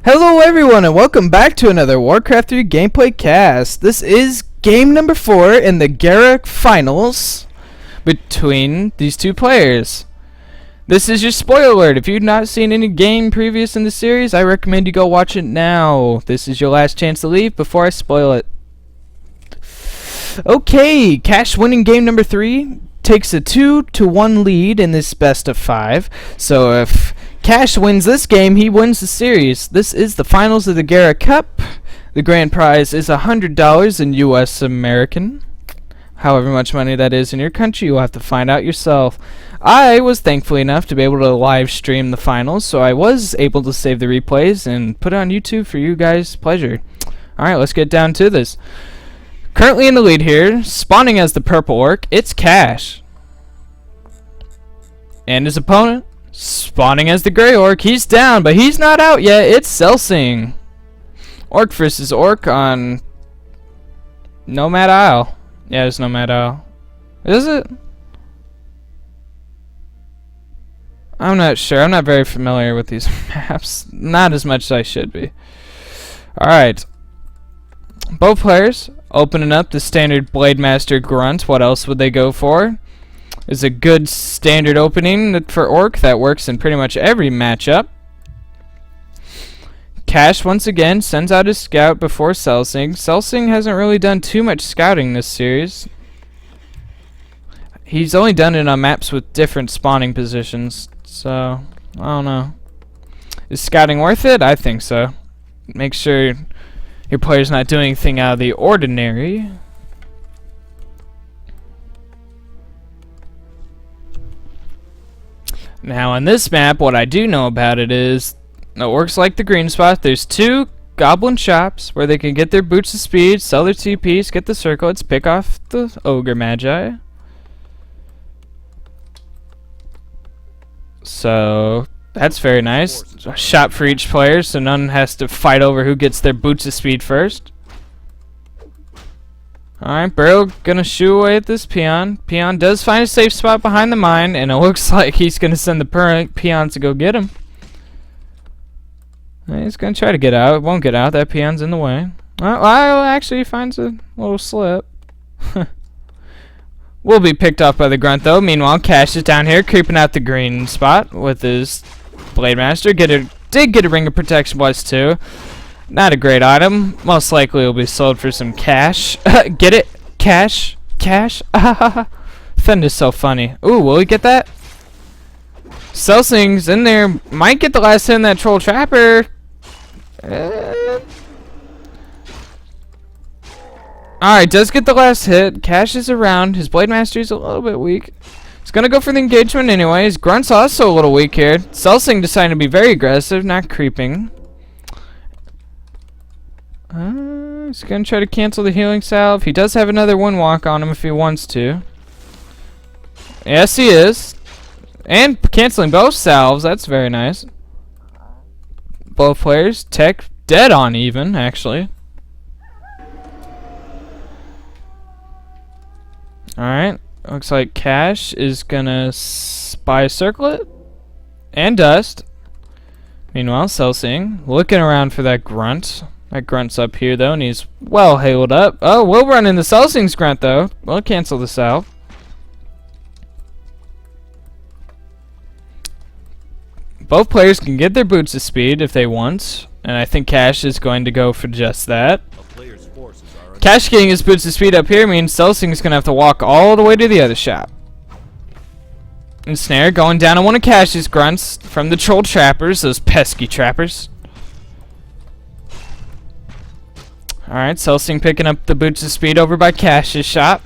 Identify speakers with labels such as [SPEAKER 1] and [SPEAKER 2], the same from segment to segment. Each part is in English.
[SPEAKER 1] Hello everyone and welcome back to another Warcraft 3 gameplay cast. This is game number 4 in the Gera finals between these two players. This is your spoiler alert. If you've not seen any game previous in the series, I recommend you go watch it now. This is your last chance to leave before I spoil it. Okay, Cash winning game number 3 takes a 2-1 lead in this best of 5. So if Cash wins this game, he wins the series. This is the finals of the Gera Cup. The grand prize is $100 in US American. However much money that is in your country, you'll have to find out yourself. I was thankful enough to be able to live stream the finals, so I was able to save the replays and put it on YouTube for you guys' pleasure. Alright, let's get down to this. Currently in the lead here, spawning as the purple orc, it's Cash. And his opponent, spawning as the gray orc, he's down, but he's not out yet. It's Xelsing. Orc versus orc on Nomad Isle. Yeah, it's Nomad Isle. Is it? I'm not sure. I'm not very familiar with these maps. Not as much as I should be. Alright. Both players opening up the standard Blade Master Grunt. What else would they go for? Is a good standard opening for Orc that works in pretty much every matchup. Cash once again sends out his scout before Xelsing. Xelsing hasn't really done too much scouting this series. He's only done it on maps with different spawning positions, so I don't know. Is scouting worth it? I think so. Make sure your player's not doing anything out of the ordinary. Now on this map, what I do know about it is it works like the green spot. There's two goblin shops where they can get their boots of speed, sell their TPs, get the circlets, pick off the ogre magi. So that's very nice. A shop for each player, so none has to fight over who gets their boots of speed first. Alright, Burrow gonna shoo away at this peon. Peon does find a safe spot behind the mine, and it looks like he's gonna send the peon to go get him. He's gonna try to get out. It won't get out. That peon's in the way. Well, actually, he finds a little slip. Will be picked off by the grunt, though. Meanwhile, Cash is down here, creeping out the green spot with his Blade Master. Did get a Ring of Protection plus 2. Not a great item. Most likely it'll be sold for some cash. Get it? Cash? Cash? Fend is so funny. Ooh, will we get that? Xelsing's in there. Might get the last hit in that troll trapper. Alright, does get the last hit. Cash is around. His Blade Master is a little bit weak. He's gonna go for the engagement anyways. Grunt's also a little weak here. Xelsing decided to be very aggressive, not creeping. He's gonna try to cancel the healing salve. He does have another one walk on him if he wants to. Yes, he is. And canceling both salves. That's very nice. Both players. Tech dead on even, actually. Alright. Looks like Cash is gonna buy a circlet. And dust. Meanwhile, Xelsing looking around for that grunt. That grunt's up here though, and he's well healed up. Oh, we'll run into Xelsing's grunt though. We'll cancel this out. Both players can get their boots of speed if they want, and I think Cash is going to go for just that. Cash getting his boots of speed up here means Xelsing's gonna have to walk all the way to the other shop. And Snare going down on one of Cash's grunts from the troll trappers, those pesky trappers. Alright, Xelsing picking up the boots of speed over by Cash's shop.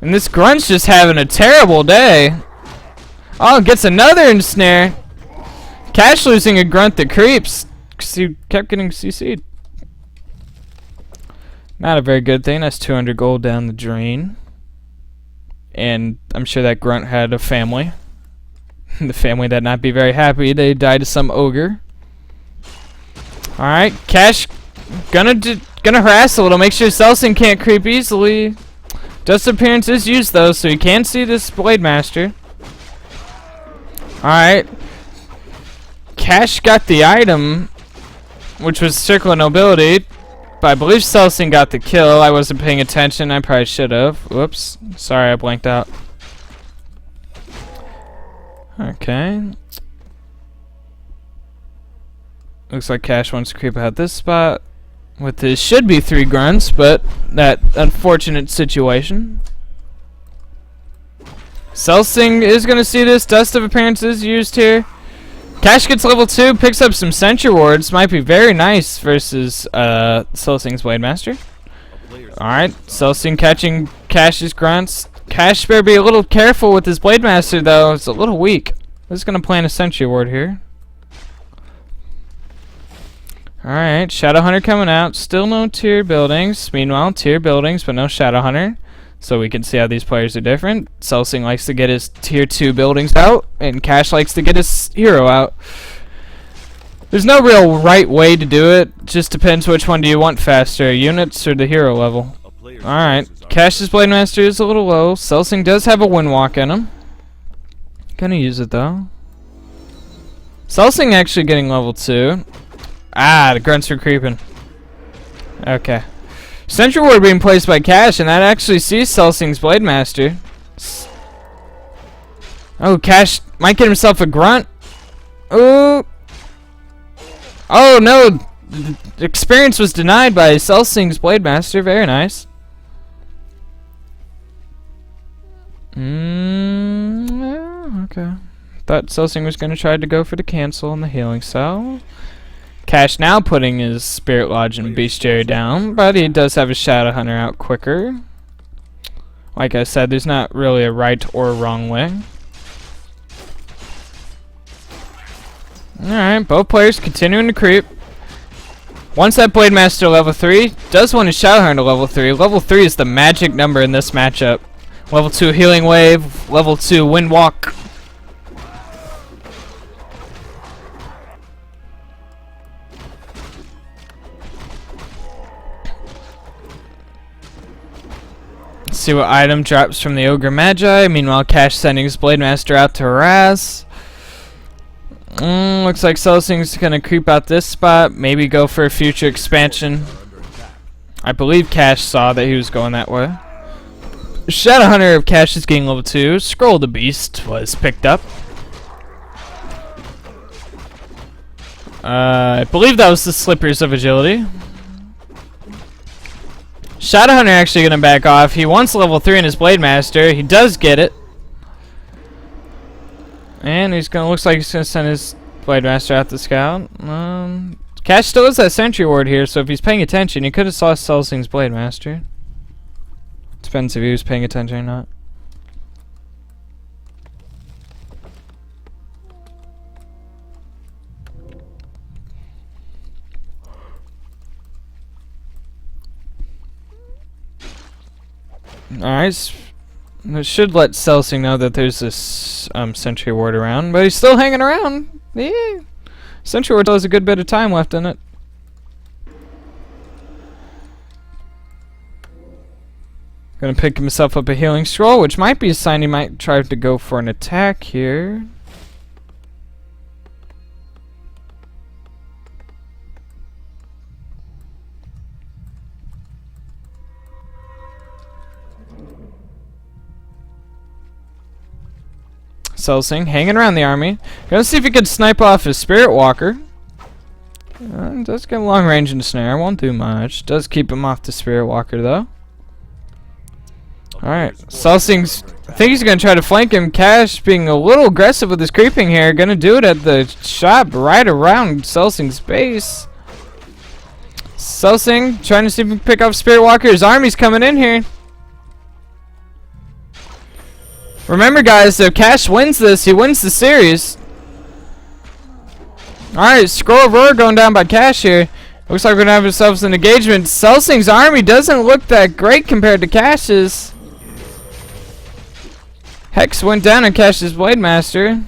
[SPEAKER 1] And this grunt's just having a terrible day. Oh, gets another ensnare. Cash losing a grunt that creeps, because he kept getting CC'd. Not a very good thing. That's 200 gold down the drain. And I'm sure that grunt had a family. The family that not be very happy. They died to some ogre. Alright, Cash gonna harass a little, make sure Xelsing can't creep easily. Dust appearance is used though, so you can see this Blade Master. Alright, Cash got the item, which was Circle of Nobility, but I believe Xelsing got the kill. I wasn't paying attention. I probably should have. Whoops. Sorry, I blanked out. Okay. Looks like Cash wants to creep out this spot with his should be 3 grunts, but that unfortunate situation. Xelsing is going to see this. Dust of Appearances used here. Cash gets level 2, picks up some Sentry Wards. Might be very nice versus Xelsing's Blade Master. Alright, Xelsing catching Cash's grunts. Cash better be a little careful with his Blade Master, though. It's a little weak. This is going to plant a Sentry Ward here. Alright, Shadowhunter coming out. Still no tier buildings. Meanwhile, tier buildings, but no Shadowhunter. So we can see how these players are different. Xelsing likes to get his tier 2 buildings out, and Cash likes to get his hero out. There's no real right way to do it. Just depends which one do you want faster, units or the hero level. Alright, Cash's Blade Master is a little low. Xelsing does have a Windwalk in him. Gonna use it though. Xelsing actually getting level 2. Ah, the grunts are creeping. Okay. Sentry Ward being placed by Cash, and that actually sees Xelsing's Blade Master. Oh, Cash might get himself a grunt. Oh. Oh, no. The experience was denied by Xelsing's Blade Master. Very nice. Okay. Thought Xelsing was going to try to go for the cancel on the healing cell. Cash now putting his Spirit Lodge and Bestiary down, but he does have his Shadowhunter out quicker. Like I said, there's not really a right or wrong way. Alright, both players continuing to creep. Once that Blade Master level 3, does want his Shadowhunter to level 3. Level 3 is the magic number in this matchup. Level 2 Healing Wave, level 2 Windwalk. See what item drops from the Ogre Magi. Meanwhile, Cash sending his Blade Master out to harass. Looks like Xelsing's gonna creep out this spot. Maybe go for a future expansion. I believe Cash saw that he was going that way. Shadowhunter of Cash is getting level 2. Scroll the Beast was picked up. I believe that was the Slippers of Agility. Shadowhunter actually gonna back off. He wants level 3 in his Blade Master. He does get it. And he's gonna, looks like he's gonna send his Blade Master out to scout. Cash still has that Sentry Ward here, so if he's paying attention, he could have saw Xelsing's Blade Master. Depends if he was paying attention or not. Alright, it should let Xelsing know that there's this Sentry Ward around, but he's still hanging around. Yeah, Sentry Ward still has a good bit of time left in it. Gonna pick himself up a Healing Scroll, which might be a sign he might try to go for an attack here. Xelsing hanging around the army. Gonna see if he can snipe off his Spirit Walker. Does get long range into snare. Won't do much. Does keep him off the Spirit Walker though. Alright. Xelsing's, I think he's gonna try to flank him. Cash being a little aggressive with his creeping here. Gonna do it at the shop right around Xelsing's base. Xelsing trying to see if he can pick off Spirit Walker. His army's coming in here. Remember guys, if Cash wins this, he wins the series. Alright, Scroll of Roar going down by Cash here. Looks like we're gonna have ourselves an engagement. Xelsing's army doesn't look that great compared to Cash's. Hex went down on Cash's Blade Master.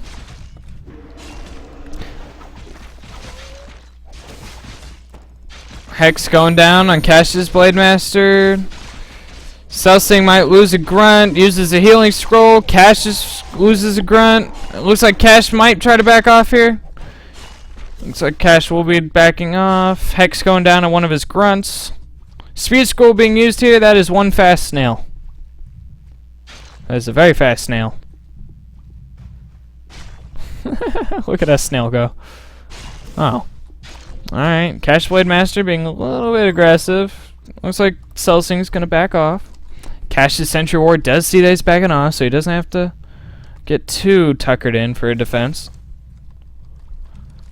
[SPEAKER 1] Hex going down on Cash's Blade Master. Xelsing might lose a grunt, uses a Healing Scroll. Cash loses a grunt. It looks like Cash might try to back off here. Looks like Cash will be backing off. Hex going down on one of his grunts. Speed scroll being used here. That is one fast snail. That is a very fast snail. Look at that snail go. Oh. Alright. Cash Blade Master being a little bit aggressive. Looks like Xelsing's gonna back off. Cash's Sentry Ward does see that he's backing off, so he doesn't have to get too tuckered in for a defense.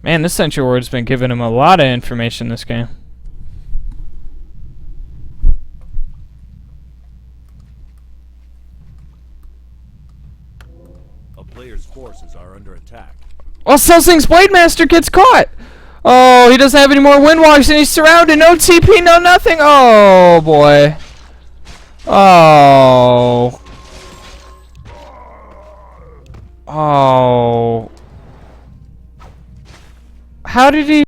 [SPEAKER 1] Man, this Sentry Ward's been giving him a lot of information this game.
[SPEAKER 2] A player's forces are under attack.
[SPEAKER 1] Oh, Xelsing's Blade Master gets caught! Oh, he doesn't have any more Windwalks and he's surrounded. No TP, no nothing. Oh, boy. Oh. Oh. How did he...